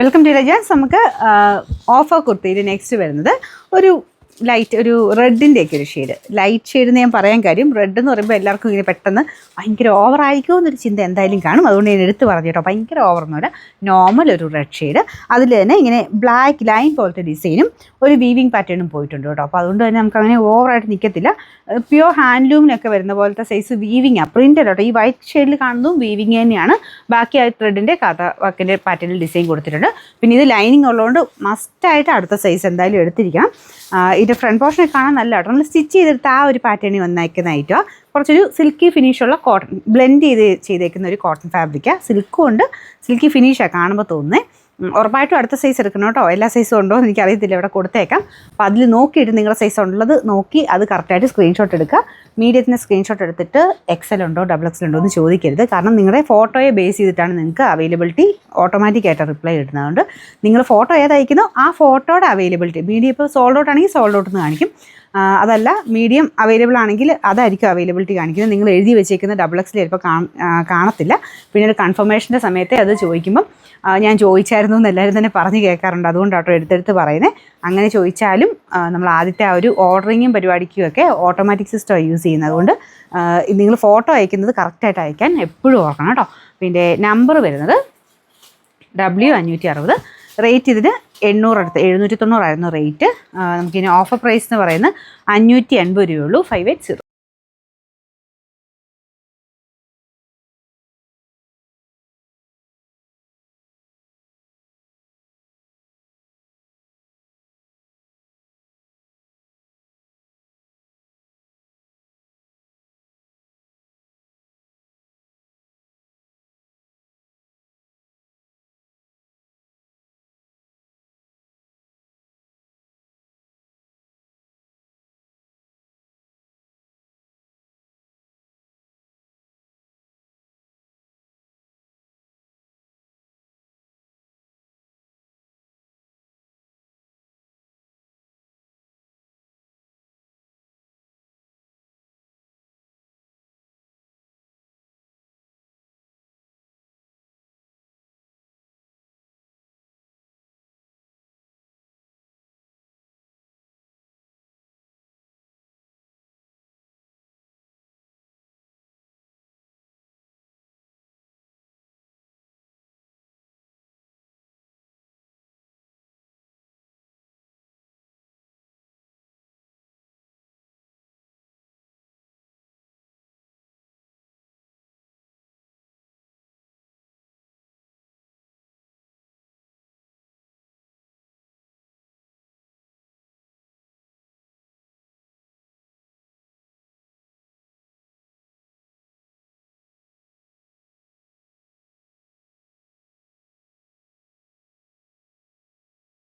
Welcome to രജാസ്. നമുക്ക് offer കുർത്തിയിൽ next വരുന്നത് ഒരു ലൈറ്റ് ഒരു റെഡിൻ്റെയൊക്കെ ഒരു ഷെയ്ഡ്. ലൈറ്റ് ഷെയ്ഡ് എന്ന് ഞാൻ പറയാൻ കാര്യം, റെഡ് എന്ന് പറയുമ്പോൾ എല്ലാവർക്കും ഇങ്ങനെ പെട്ടെന്ന് ഭയങ്കര ഓവർ ആയിരിക്കുമോ എന്നൊരു ചിന്ത എന്തായാലും കാണും. അതുകൊണ്ട് ഞാൻ എടുത്ത് പറഞ്ഞു കേട്ടോ, ഭയങ്കര ഓവർ എന്ന് പറയാം. നോർമൽ ഒരു റെഡ് ഷെയ്ഡ്, അതിൽ തന്നെ ഇങ്ങനെ ബ്ലാക്ക് ലൈൻ പോലത്തെ ഡിസൈനും ഒരു വീവിങ് പാറ്റേണും പോയിട്ടുണ്ട് കേട്ടോ. അപ്പോൾ അതുകൊണ്ട് തന്നെ നമുക്ക് അങ്ങനെ ഓവറായിട്ട് നിൽക്കത്തില്ല. പ്യുവർ ഹാൻഡ്ലൂമിനൊക്കെ വരുന്ന പോലത്തെ സൈസ് വീവിങ് പ്രിൻ്റ് കേട്ടോ. ഈ വൈറ്റ് ഷെയ്ഡിൽ കാണുന്നതും വീവിങ് തന്നെയാണ്. ബാക്കി ആ ത്രെഡിൻ്റെ കഥ വർക്കിൻ്റെ പാറ്റേണിൽ ഡിസൈൻ കൊടുത്തിട്ടുണ്ട്. പിന്നെ ഇത് ലൈനിങ് ഉള്ളതുകൊണ്ട് മസ്റ്റായിട്ട് അടുത്ത സൈസ് എന്തായാലും എടുത്തിരിക്കണം. ഇതിൻ്റെ ഫ്രണ്ട് പോർഷനൊക്കെ കാണാൻ നല്ല കേട്ടോ. നമ്മൾ സ്റ്റിച്ച് ചെയ്തെടുത്ത് ആ ഒരു പാറ്റേണിൽ വന്നേക്കുന്നതായിട്ടോ. കുറച്ചൊരു സിൽക്കി ഫിനിഷുള്ള കോട്ടൺ ബ്ലെൻഡ് ചെയ്തേക്കുന്ന ഒരു കോട്ടൺ ഫാബ്രിക്കാണ്. സിൽക്കും ഉണ്ട്, സിൽക്കി ഫിനിഷാണ് കാണുമ്പോൾ തോന്നുന്നത്. ഉറപ്പായിട്ടും അടുത്ത സൈസ് എടുക്കണം കേട്ടോ. എല്ലാ സൈസും ഉണ്ടോ എന്ന് എനിക്കറിയത്തില്ല, ഇവിടെ കൊടുത്തേക്കാം. അപ്പോൾ അതിൽ നോക്കിയിട്ട് നിങ്ങളുടെ സൈസ് ഉള്ളത് നോക്കി അത് കറക്റ്റായിട്ട് സ്ക്രീൻഷോട്ട് എടുക്കുക. മീഡിയത്തിന് സ്ക്രീൻഷോട്ട് എടുത്തിട്ട് XL ഉണ്ടോ XXL ഉണ്ടോ എന്ന് ചോദിക്കരുത്. കാരണം നിങ്ങളുടെ ഫോട്ടോയെ ബേസ് ചെയ്തിട്ടാണ് നിങ്ങൾക്ക് അവൈലബിലിറ്റി ഓട്ടോമാറ്റിക്കായിട്ട് റിപ്ലൈ ഇടുന്നതുകൊണ്ട് നിങ്ങൾ ഫോട്ടോ ഏതയക്കുന്നോ ആ ഫോട്ടോയുടെ അവൈലബിലിറ്റി മീഡിയം ഇപ്പോൾ സോൾഡ് ഔട്ട് ആണെങ്കിൽ സോൾഡ് ഔട്ട് എന്ന് കാണിക്കും. അതല്ല മീഡിയം അവൈലബിൾ ആണെങ്കിൽ അതായിരിക്കും അവൈലബിലിറ്റി കാണിക്കുന്നത്. നിങ്ങൾ എഴുതി വെച്ചേക്കുന്ന XXL ചിലപ്പോൾ കാണത്തില്ല. പിന്നെ ഒരു കൺഫർമേഷൻ്റെ സമയത്ത് അത് ചോദിക്കുമ്പം ഞാൻ ചോദിച്ചായിരുന്നു എന്ന് എല്ലാവരും തന്നെ പറഞ്ഞ് കേൾക്കാറുണ്ട്. അതുകൊണ്ടാട്ടോ എടുത്തെടുത്ത് പറയുന്നത്. അങ്ങനെ ചോദിച്ചാലും നമ്മൾ ആദ്യത്തെ ആ ഒരു ഓർഡറിങ്ങും പരിപാടിക്കുമൊക്കെ ഓട്ടോമാറ്റിക് സിസ്റ്റം യൂസ് ചെയ്യുന്നത്. അതുകൊണ്ട് നിങ്ങൾ ഫോട്ടോ അയക്കുന്നത് കറക്റ്റായിട്ട് അയക്കാൻ എപ്പോഴും ഓർക്കണം കേട്ടോ. പിന്നെ നമ്പർ വരുന്നത് W560. റേറ്റ് ഇതിന് 800 അടുത്ത് 790 ആയിരുന്നു റേറ്റ്. നമുക്കിനി ഓഫർ പ്രൈസ് എന്ന് പറയുന്നത് 580 രൂപയുള്ളൂ. 580.